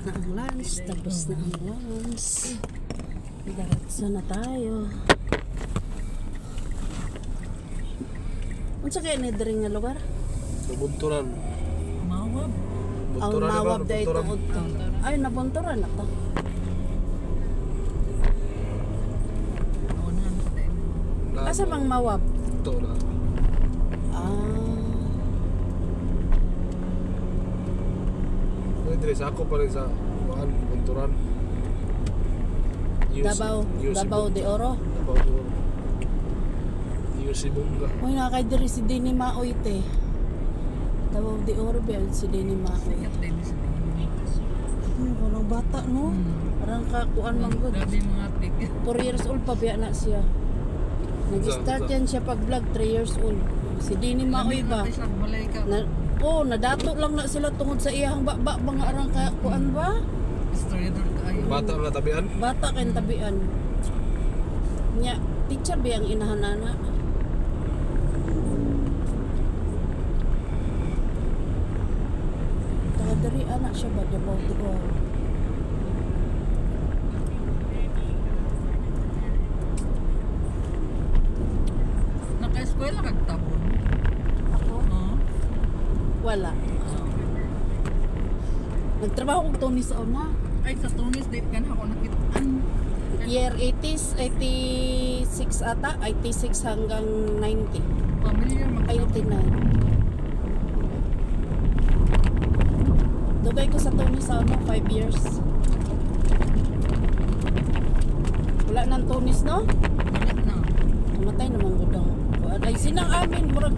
na ang lunch. Tapos na ang lunch. Diretso na tayo. Unsa kaya ni diri nga lugar? Nabunturan. Mawab. Ang mawab dahil tuod to. Ay, nabunturan na to. Asa mang mawab? Ito na. Pwede sa ako pa rin sa Bunturan. Davao de Oro. Davao de Oro. UC Bunga. Uy, nakakay diri si Dini Maoy te. Davao de Oro ba si Dini Maoy? Walang bata no? Parang kakuan man gud. 4 years old pa biya na siya. Nag-start yan siya pag-vlog 3 years old. Si Dini Maoy ba? Nadato lang na sila tungod sa iyang baba mga arang kuan ba? Bata na tabian? Bata kayong tabian. Nya, teacher ba ang inahanana? Dari anak siya ba? Davao de Oro. Naka-eskwela kag tabon? Ako? Wala. Nagtrabaho ko Tony sa una. Ay, sa Tunis, date ka na ako nakitaan. Year 80s, 86 ata. 86 hanggang 90. Familiar Ay, 89. Dugay ko sa Tony sa 5 years. Wala nang Tunis, no? Wala na. Namatay naman gudang. Ay, sinang amin. Murag,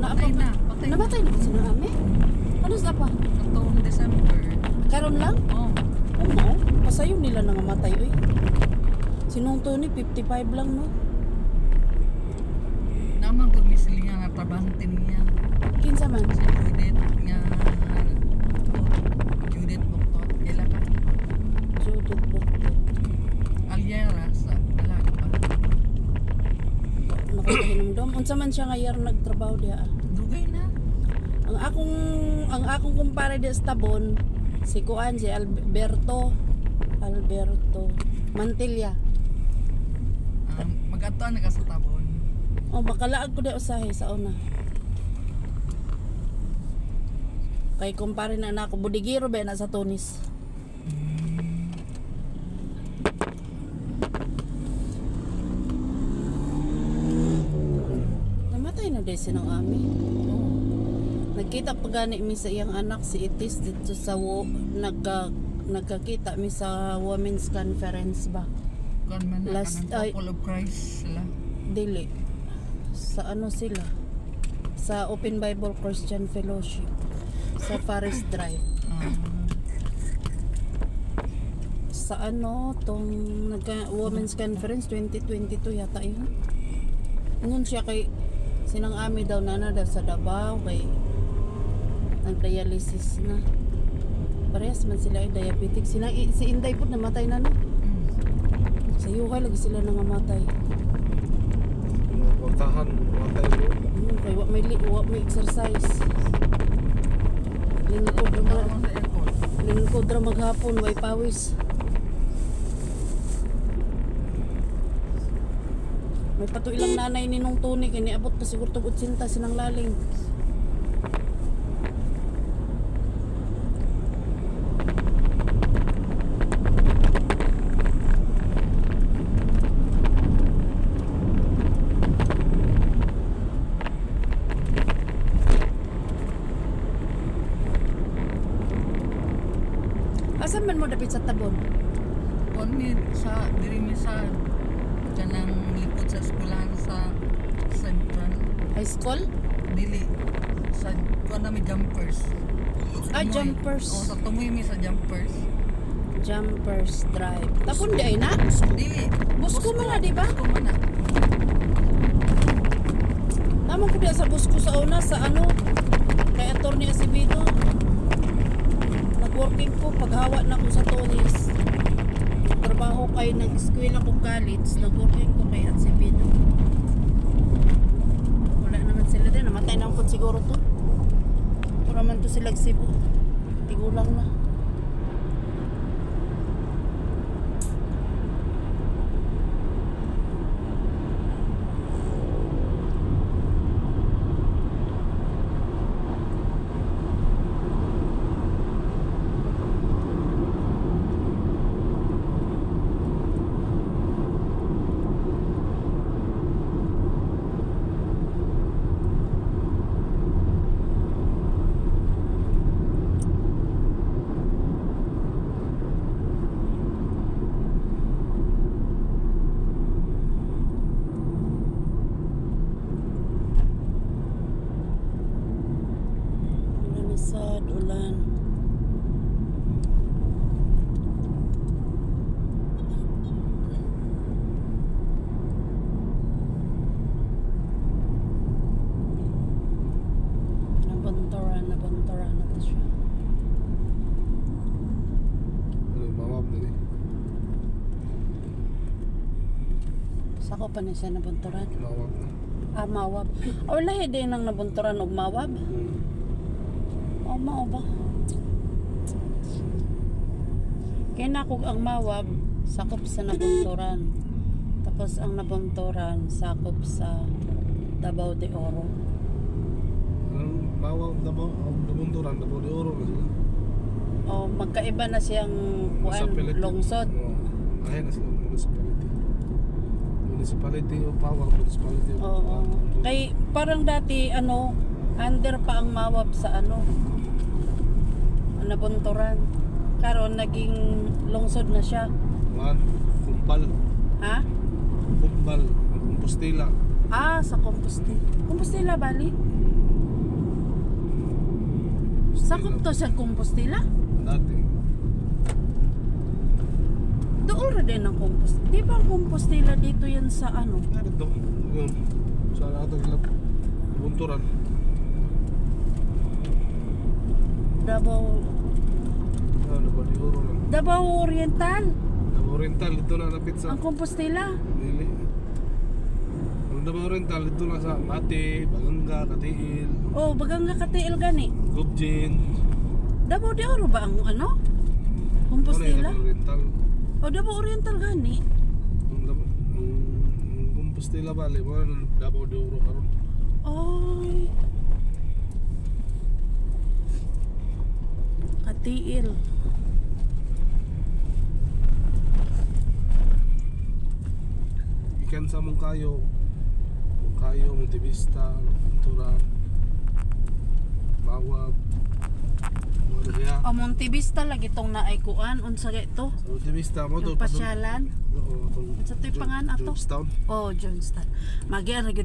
Patay na. Namatay na ba sinang amin? Ano sa pa? Katong December. Karon lang? Oo. No? Pasayo nila nangamatay, uy. Sinong Tony, 55 lang, no? Naman kung misilingan na trabante niya. Kinsa man? Si Judith nga Judith Buktot. Kailan ka? Judith Buktot. Alyera sa dalaga pa. Nakakahinumdom. Unsa man siya ngayar nagtrabaho diha. Dugay na. Ang akong kumpare di sa Tabon, si Kuan, si Alberto Mantilla. Mag-atuan na ka sa Tabon. Makalaag ko di usahe sa una. Kay kumpare na ako, budigiro ba na sa Tunis. Namatay na din sinong ami. Nagkita pa gani mi sa iyang anak si Itis dito sa nagkakita mi sa women's conference ba. Kan man na Last- kanang Couple of Christ sila. Dili. Sa ano sila? Sa Open Bible Christian Fellowship sa Forest Drive. Sa ano tong women's conference 2022 yata yun. Ngun siya kay sinang ami daw na daw sa Davao kay nag-dialysis na. Parehas man sila ay diabetic. Si Inday po namatay na no. Sa Yuhay lagi sila nangamatay. Portahan, matay mo. Kay wa may exercise. Lingkod ra maghapon way pawis. May pato ilang nanay ni nung Tony kay niabot pa siguro tug 80 sinang laling. Asan man mo dapit sa Tabon? Koni sa diri mi sa kanang likod sa eskwelahan sa Central. High school? Dili sa kuan mi Jumpers. Ah, Tumoy. Jumpers. Sa tumoy mi sa Jumpers. Jumpers Drive. Tapon di ay na? Dili. Busko man na, di ba? Busko man na. Naman ko diya sa Busko sa una sa ano kay Attorney Acevedo. Nag-working ko paghawa na ko sa Tony's. Trabaho kay nag-eskwela ko college, nag-working ko kay Acevedo. Wala naman sila din, namatay na po siguro to. Pura man to sila Cebu. Tigulang na. Sad ulan. Nabunturan na to siya. Ano, mawab na eh. Sako pa na siya nabunturan. Mawab na. Ah, mawab. O lahi din nang nabunturan og mawab. O mao ba? Kaya na kung ang mawab, sakop sa nabunturan. Tapos ang nabunturan, sakop sa Davao de Oro. Ang mawab na ba? Ang nabunturan, Davao de Oro na sila. O magkaiba na siyang kuan, Municipality. lungsod. Oo. Ayun na sila, municipality. Municipality o Pawang, municipality o Oo. Kay parang dati ano, under pa ang mawab sa ano, nabunturan. Karon naging lungsod na siya. Man, Kumpal. Ha? Kumpal, Compostela. Ah, sa Compostela. Compostela bali? Sakop to sa Compostela? Dati. Doon rin din ang Compostela. Di ba ang Compostela dito yan sa ano? Dito, yun. Sa atong lab, bunturan. Davao, Davao de Oro lang. Davao Oriental. Davao Oriental, dito na napit sa Ang Compostela. Dili. Ang Davao Oriental, dito na sa Mate, Baganga, Katiil, Oh, bagang nga katiil gani. Gubjin. Davao de Oro ba ang ano? Compostela? Davao Oriental. O Davao Oriental gani. Ang Compostela Valley, mo Davao de Oro karon. Ay. Katiil. Ikan sa Mungkayo, Montevista, Turan, Mawab, mga siya. O Montevista lagi tong naay kuan unsa ito? Sa Montevista mo to. Yung pasyalan. Oo, Unsa to'y pangan ato? Georgetown. Oh, Johnston. Magi ra gyud